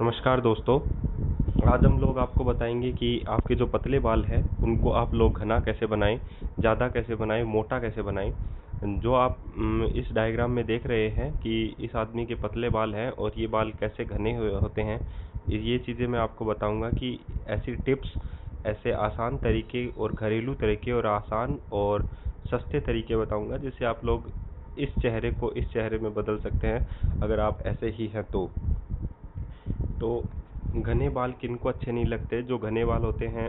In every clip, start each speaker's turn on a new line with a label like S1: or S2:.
S1: नमस्कार दोस्तों। आज हम लोग आपको बताएंगे कि आपके जो पतले बाल हैं उनको आप लोग घना कैसे बनाएं, ज़्यादा कैसे बनाएं, मोटा कैसे बनाएं। जो आप इस डायग्राम में देख रहे हैं कि इस आदमी के पतले बाल हैं और ये बाल कैसे घने हुए होते हैं। ये चीज़ें मैं आपको बताऊंगा कि ऐसी टिप्स, ऐसे आसान तरीके और घरेलू तरीके और आसान और सस्ते तरीके बताऊंगा जिससे आप लोग इस चेहरे को इस चेहरे में बदल सकते हैं अगर आप ऐसे ही हैं तो घने बाल किनको अच्छे नहीं लगते। जो घने बाल होते हैं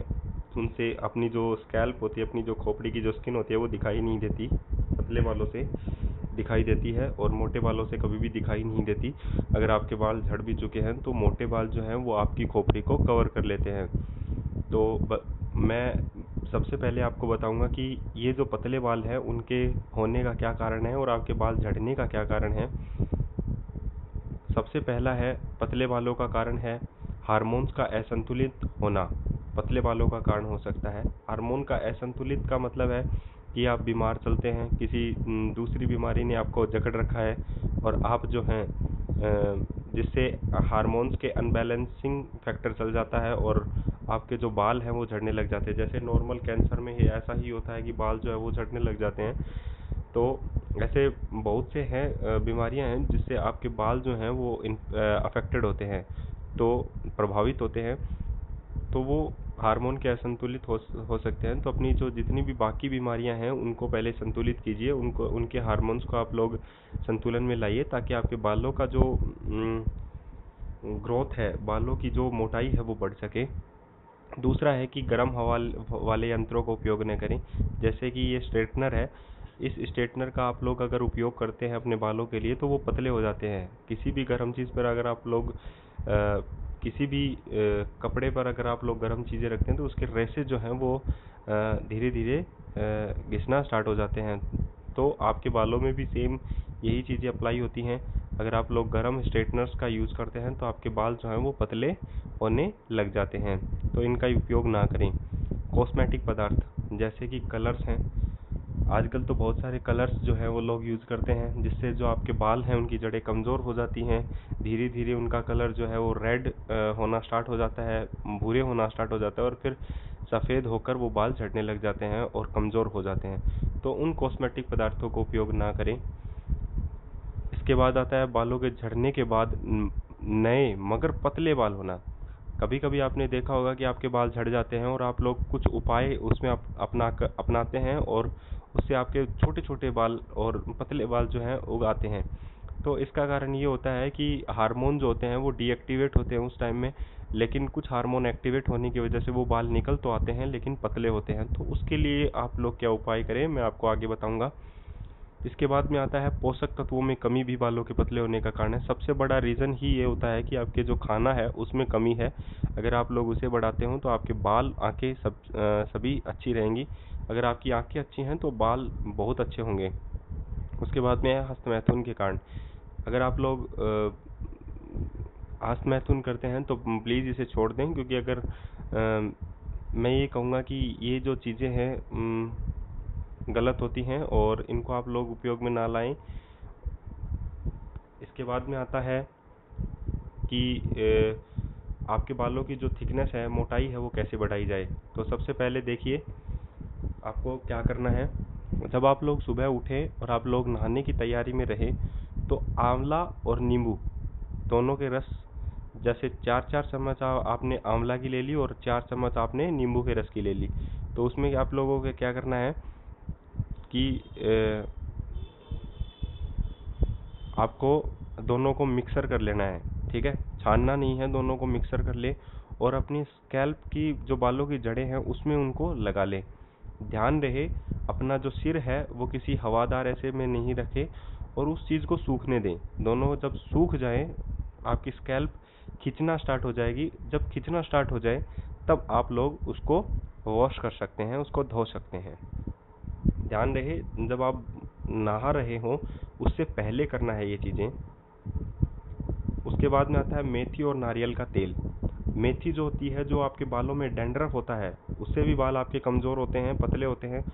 S1: उनसे अपनी जो स्कैल्प होती है, अपनी जो खोपड़ी की जो स्किन होती है वो दिखाई नहीं देती। पतले बालों से दिखाई देती है और मोटे बालों से कभी भी दिखाई नहीं देती। अगर आपके बाल झड़ भी चुके हैं तो मोटे बाल जो हैं वो आपकी खोपड़ी को कवर कर लेते हैं। तो मैं सबसे पहले आपको बताऊंगा कि ये जो पतले बाल हैं उनके होने का क्या कारण है और आपके बाल झड़ने का क्या कारण है। सबसे पहला है, पतले बालों का कारण है हार्मोन्स का असंतुलित होना। पतले बालों का कारण हो सकता है हार्मोन का असंतुलित। का मतलब है कि आप बीमार चलते हैं, किसी दूसरी बीमारी ने आपको जकड़ रखा है और आप जो हैं जिससे हार्मोन्स के अनबैलेंसिंग फैक्टर चल जाता है और आपके जो बाल हैं वो झड़ने लग जाते हैं। जैसे नॉर्मल कैंसर में ही ऐसा ही होता है कि बाल जो है वो झड़ने लग जाते हैं। तो ऐसे बहुत से हैं बीमारियां हैं जिससे आपके बाल जो हैं वो अफेक्टेड होते हैं, तो प्रभावित होते हैं। तो वो हार्मोन के असंतुलित हो सकते हैं। तो अपनी जो जितनी भी बाकी बीमारियां हैं उनको पहले संतुलित कीजिए, उनको उनके हार्मोन्स को आप लोग संतुलन में लाइए ताकि आपके बालों का जो ग्रोथ है, बालों की जो मोटाई है वो बढ़ सके। दूसरा है कि गर्म हवा वाले यंत्रों का उपयोग न करें। जैसे कि ये स्ट्रेटनर है, इस स्ट्रेटनर का आप लोग अगर उपयोग करते हैं अपने बालों के लिए तो वो पतले हो जाते हैं। किसी भी गर्म चीज़ पर अगर आप लोग किसी भी कपड़े पर अगर आप लोग गर्म चीज़ें रखते हैं तो उसके रेशेज जो हैं वो धीरे धीरे घिसना स्टार्ट हो जाते हैं। तो आपके बालों में भी सेम यही चीज़ें अप्लाई होती हैं। अगर आप लोग गर्म स्ट्रेटनर्स का यूज़ करते हैं तो आपके बाल जो हैं वो पतले होने लग जाते हैं, तो इनका उपयोग ना करें। कॉस्मेटिक पदार्थ जैसे कि कलर्स हैं, आजकल तो बहुत सारे कलर्स जो हैं वो लोग यूज़ करते हैं जिससे जो आपके बाल हैं उनकी जड़ें कमज़ोर हो जाती हैं। धीरे धीरे उनका कलर जो है वो रेड होना स्टार्ट हो जाता है, भूरे होना स्टार्ट हो जाता है और फिर सफ़ेद होकर वो बाल झड़ने लग जाते हैं और कमज़ोर हो जाते हैं। तो उन कॉस्मेटिक पदार्थों का उपयोग ना करें। इसके बाद आता है बालों के झड़ने के बाद नए मगर पतले बाल होना। कभी कभी आपने देखा होगा कि आपके बाल झड़ जाते हैं और आप लोग कुछ उपाय उसमें अपनाते हैं और उससे आपके छोटे छोटे बाल और पतले बाल जो हैं उगाते हैं। तो इसका कारण ये होता है कि हार्मोन जो होते हैं वो डीएक्टिवेट होते हैं उस टाइम में, लेकिन कुछ हार्मोन एक्टिवेट होने की वजह से वो बाल निकल तो आते हैं लेकिन पतले होते हैं। तो उसके लिए आप लोग क्या उपाय करें मैं आपको आगे बताऊंगा। इसके बाद में आता है पोषक तत्वों में कमी भी बालों के पतले होने का कारण है। सबसे बड़ा रीज़न ही ये होता है कि आपके जो खाना है उसमें कमी है। अगर आप लोग उसे बढ़ाते हो तो आपके बाल, आंखें सभी अच्छी रहेंगी। अगर आपकी आंखें अच्छी हैं तो बाल बहुत अच्छे होंगे। उसके बाद में है हस्तमैथुन के कारण। अगर आप लोग हस्तमैथुन करते हैं तो प्लीज़ इसे छोड़ दें, क्योंकि अगर मैं ये कहूँगा कि ये जो चीज़ें हैं गलत होती हैं और इनको आप लोग उपयोग में ना लाएं। इसके बाद में आता है कि आपके बालों की जो थिकनेस है, मोटाई है, वो कैसे बढ़ाई जाए। तो सबसे पहले देखिए आपको क्या करना है। जब आप लोग सुबह उठें और आप लोग नहाने की तैयारी में रहें तो आंवला और नींबू दोनों के रस, जैसे 4-4 चम्मच आपने आंवला की ले ली और 4 चम्मच आपने नींबू के रस की ले ली। तो उसमें आप लोगों को क्या करना है कि आपको दोनों को मिक्सर कर लेना है, ठीक है। छानना नहीं है, दोनों को मिक्सर कर ले और अपनी स्कैल्प की जो बालों की जड़ें हैं उसमें उनको लगा ले। ध्यान रहे अपना जो सिर है वो किसी हवादार ऐसे में नहीं रखे और उस चीज़ को सूखने दें। दोनों जब सूख जाए आपकी स्कैल्प खींचना स्टार्ट हो जाएगी। जब खींचना स्टार्ट हो जाए तब आप लोग उसको वॉश कर सकते हैं, उसको धो सकते हैं। ध्यान रहे जब आप नहा रहे हो उससे पहले करना है ये चीज़ें। उसके बाद में आता है मेथी और नारियल का तेल। मेथी जो होती है, जो आपके बालों में डैंड्रफ होता है, उससे भी बाल आपके कमज़ोर होते हैं, पतले होते हैं।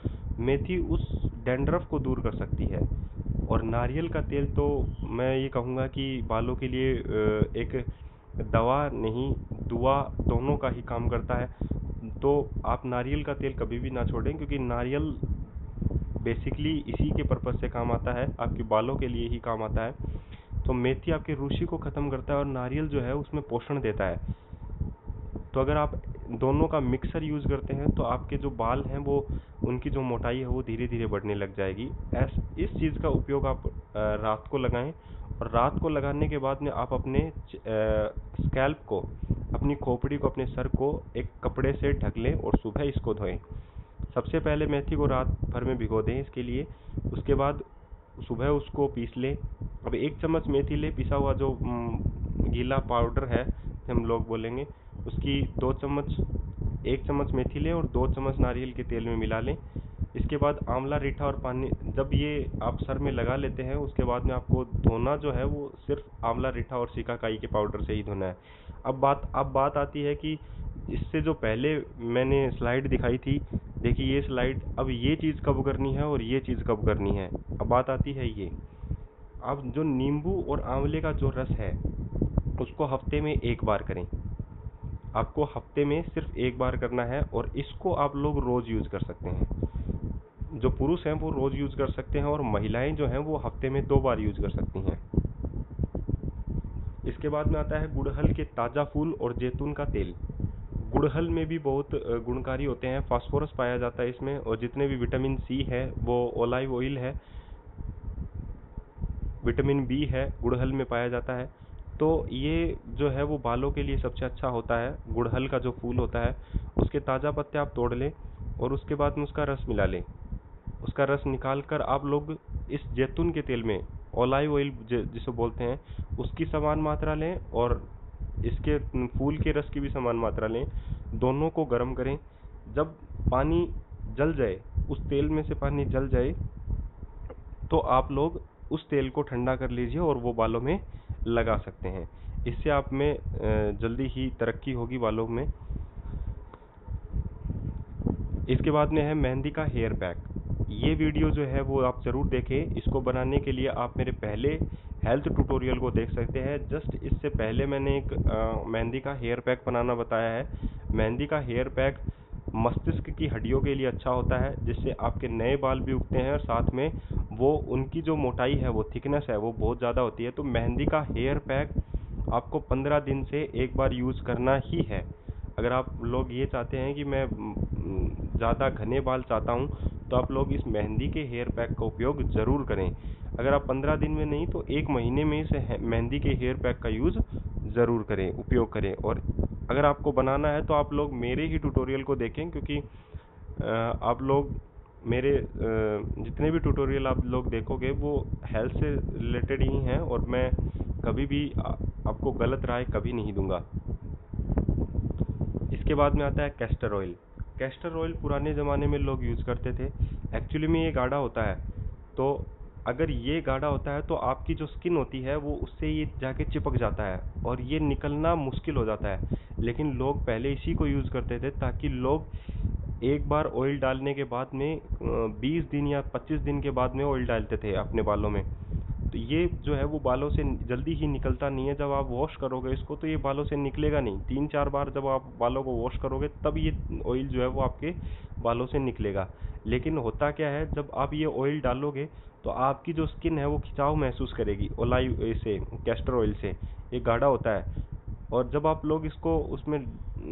S1: मेथी उस डैंड्रफ को दूर कर सकती है। और नारियल का तेल तो मैं ये कहूँगा कि बालों के लिए एक दवा नहीं, दुआ दोनों का ही काम करता है। तो आप नारियल का तेल कभी भी ना छोड़ें, क्योंकि नारियल बेसिकली इसी के पर्पज़ से काम आता है, आपके बालों के लिए ही काम आता है। तो मेथी आपके रूसी को ख़त्म करता है और नारियल जो है उसमें पोषण देता है। तो अगर आप दोनों का मिक्सर यूज़ करते हैं तो आपके जो बाल हैं वो, उनकी जो मोटाई है वो धीरे धीरे बढ़ने लग जाएगी। इस चीज़ का उपयोग आप रात को लगाएं, और रात को लगाने के बाद में आप अपने स्कैल्प को, अपनी खोपड़ी को, अपने सर को एक कपड़े से ढक लें और सुबह इसको धोएं। सबसे पहले मेथी को रात भर में भिगो दें इसके लिए, उसके बाद सुबह उसको पीस लें। अब 1 चम्मच मेथी ले, पिसा हुआ जो गीला पाउडर है हम लोग बोलेंगे, उसकी 2 चम्मच, 1 चम्मच मेथी लें और 2 चम्मच नारियल के तेल में मिला लें। इसके बाद आंवला, रीठा और पानी, जब ये आप सर में लगा लेते हैं उसके बाद में आपको धोना जो है वो सिर्फ आंवला, रीठा और सिकाकाई के पाउडर से ही धोना है। अब बात आती है कि इससे जो पहले मैंने स्लाइड दिखाई थी, देखिए ये स्लाइड, अब ये चीज़ कब करनी है और ये चीज़ कब करनी है। अब बात आती है ये, अब जो नींबू और आंवले का जो रस है उसको हफ्ते में 1 बार करें। आपको हफ्ते में सिर्फ 1 बार करना है, और इसको आप लोग रोज़ यूज़ कर सकते हैं। जो पुरुष हैं वो रोज़ यूज़ कर सकते हैं, और महिलाएं जो हैं वो हफ्ते में 2 बार यूज़ कर सकती हैं। इसके बाद में आता है गुड़हल के ताज़ा फूल और जैतून का तेल। गुड़हल में भी बहुत गुणकारी होते हैं, फास्फोरस पाया जाता है इसमें, और जितने भी विटामिन सी है वो ओलिव ऑयल है, विटामिन बी है, गुड़हल में पाया जाता है। तो ये जो है वो बालों के लिए सबसे अच्छा होता है। गुड़हल का जो फूल होता है उसके ताज़ा पत्ते आप तोड़ लें और उसके बाद में उसका रस मिला लें। उसका रस निकाल कर आप लोग इस जैतून के तेल में, ओलिव ऑयल जिसे बोलते हैं, उसकी समान मात्रा लें और इसके फूल के रस की भी समान मात्रा लें। दोनों को गर्म करें। जब पानी जल जाए, उस तेल में से पानी जल जाए, तो आप लोग उस तेल को ठंडा कर लीजिए और वो बालों में लगा सकते हैं। इससे आप में जल्दी ही तरक्की होगी बालों में। इसके बाद में है मेहंदी का हेयर पैक। ये वीडियो जो है वो आप ज़रूर देखें। इसको बनाने के लिए आप मेरे पहले हेल्थ ट्यूटोरियल को देख सकते हैं। जस्ट इससे पहले मैंने एक मेहंदी का हेयर पैक बनाना बताया है। मेहंदी का हेयर पैक मस्तिष्क की हड्डियों के लिए अच्छा होता है, जिससे आपके नए बाल भी उगते हैं और साथ में वो उनकी जो मोटाई है, वो थिकनेस है, वो बहुत ज़्यादा होती है। तो मेहंदी का हेयर पैक आपको 15 दिन से 1 बार यूज़ करना ही है। अगर आप लोग ये चाहते हैं कि मैं ज़्यादा घने बाल चाहता हूँ, तो आप लोग इस मेहंदी के हेयर पैक का उपयोग ज़रूर करें। अगर आप 15 दिन में नहीं तो 1 महीने में इस मेहंदी के हेयर पैक का यूज़ ज़रूर करें, उपयोग करें। और अगर आपको बनाना है तो आप लोग मेरे ही ट्यूटोरियल को देखें, क्योंकि आप लोग मेरे जितने भी ट्यूटोरियल आप लोग देखोगे वो हेल्थ से रिलेटेड ही हैं, और मैं कभी भी आपको गलत राय कभी नहीं दूंगा। इसके बाद में आता है कैस्टर ऑयल। कैस्टर ऑयल पुराने ज़माने में लोग यूज़ करते थे। एक्चुअली में ये गाढ़ा होता है, तो अगर ये गाढ़ा होता है तो आपकी जो स्किन होती है वो उससे ये जाके चिपक जाता है और ये निकलना मुश्किल हो जाता है। लेकिन लोग पहले इसी को यूज़ करते थे, ताकि लोग एक बार ऑयल डालने के बाद में 20 दिन या 25 दिन के बाद में ऑयल डालते थे अपने बालों में। तो ये जो है वो बालों से जल्दी ही निकलता नहीं है। जब आप वॉश करोगे इसको तो ये बालों से निकलेगा नहीं। 3-4 बार जब आप बालों को वॉश करोगे तब ये ऑयल जो है वो आपके बालों से निकलेगा। लेकिन होता क्या है, जब आप ये ऑयल डालोगे तो आपकी जो स्किन है वो खिंचाव महसूस करेगी ओलिव से, कैस्टर ऑयल से। ये गाढ़ा होता है, और जब आप लोग इसको उसमें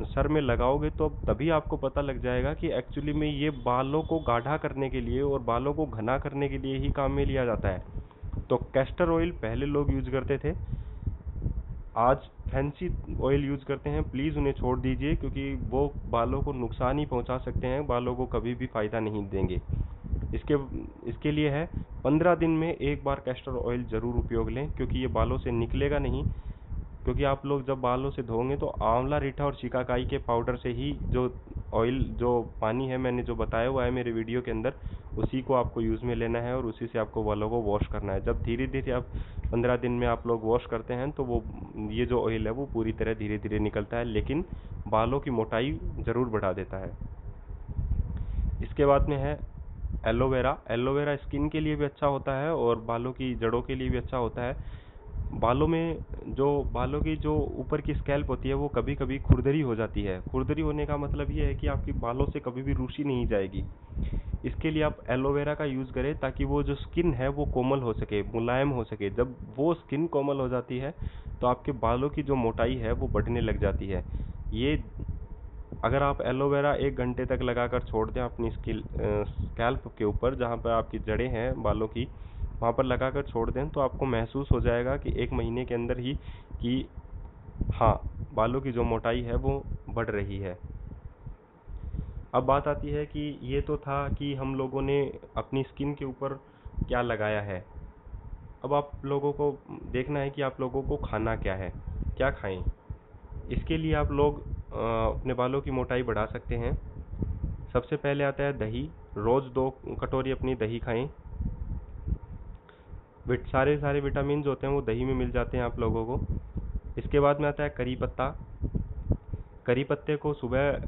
S1: सर में लगाओगे तो तभी आपको पता लग जाएगा कि एक्चुअली में ये बालों को गाढ़ा करने के लिए और बालों को घना करने के लिए ही काम में लिया जाता है। तो कैस्टर ऑयल पहले लोग यूज़ करते थे, आज फैंसी ऑयल यूज़ करते हैं। प्लीज़ उन्हें छोड़ दीजिए, क्योंकि वो बालों को नुकसान ही पहुंचा सकते हैं, बालों को कभी भी फ़ायदा नहीं देंगे। इसके इसके लिए है 15 दिन में 1 बार कैस्टर ऑयल ज़रूर उपयोग लें, क्योंकि ये बालों से निकलेगा नहीं। क्योंकि आप लोग जब बालों से धोएंगे तो आंवला, रीठा और शिकाकाई के पाउडर से ही जो ऑयल, जो पानी है मैंने जो बताया हुआ है मेरे वीडियो के अंदर, उसी को आपको यूज़ में लेना है और उसी से आपको बालों को वॉश करना है। जब धीरे धीरे आप 15 दिन में आप लोग वॉश करते हैं तो वो ये जो ऑयल है वो पूरी तरह धीरे धीरे निकलता है, लेकिन बालों की मोटाई ज़रूर बढ़ा देता है। इसके बाद में है एलोवेरा। एलोवेरा स्किन के लिए भी अच्छा होता है और बालों की जड़ों के लिए भी अच्छा होता है। बालों की जो ऊपर की स्कैल्प होती है वो कभी कभी खुरदरी हो जाती है। खुरदरी होने का मतलब ये है कि आपकी बालों से कभी भी रूसी नहीं जाएगी। इसके लिए आप एलोवेरा का यूज़ करें ताकि वो जो स्किन है वो कोमल हो सके, मुलायम हो सके। जब वो स्किन कोमल हो जाती है तो आपके बालों की जो मोटाई है वो बढ़ने लग जाती है। ये अगर आप एलोवेरा 1 घंटे तक लगाकर छोड़ दें अपनी स्कैल्प के ऊपर, जहाँ पर आपकी जड़ें हैं बालों की, वहाँ पर लगाकर छोड़ दें तो आपको महसूस हो जाएगा कि 1 महीने के अंदर ही कि हाँ, बालों की जो मोटाई है वो बढ़ रही है। अब बात आती है कि ये तो था कि हम लोगों ने अपनी स्किन के ऊपर क्या लगाया है। अब आप लोगों को देखना है कि आप लोगों को खाना क्या है, क्या खाएं। इसके लिए आप लोग अपने बालों की मोटाई बढ़ा सकते हैं। सबसे पहले आता है दही। रोज़ 2 कटोरी अपनी दही खाएं। सारे सारे विटामिन जो होते हैं वो दही में मिल जाते हैं आप लोगों को। इसके बाद में आता है करी पत्ता। करी पत्ते को सुबह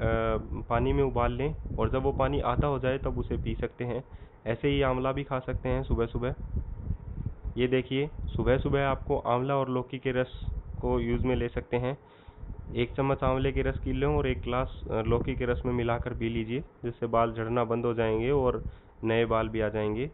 S1: पानी में उबाल लें और जब वो पानी आधा हो जाए तब उसे पी सकते हैं। ऐसे ही आंवला भी खा सकते हैं सुबह सुबह। ये देखिए, सुबह सुबह आपको आंवला और लौकी के रस को यूज़ में ले सकते हैं। 1 चम्मच आंवले के रस की लें और 1 गिलास लौकी के रस में मिलाकर पी लीजिए, जिससे बाल झड़ना बंद हो जाएंगे और नए बाल भी आ जाएंगे।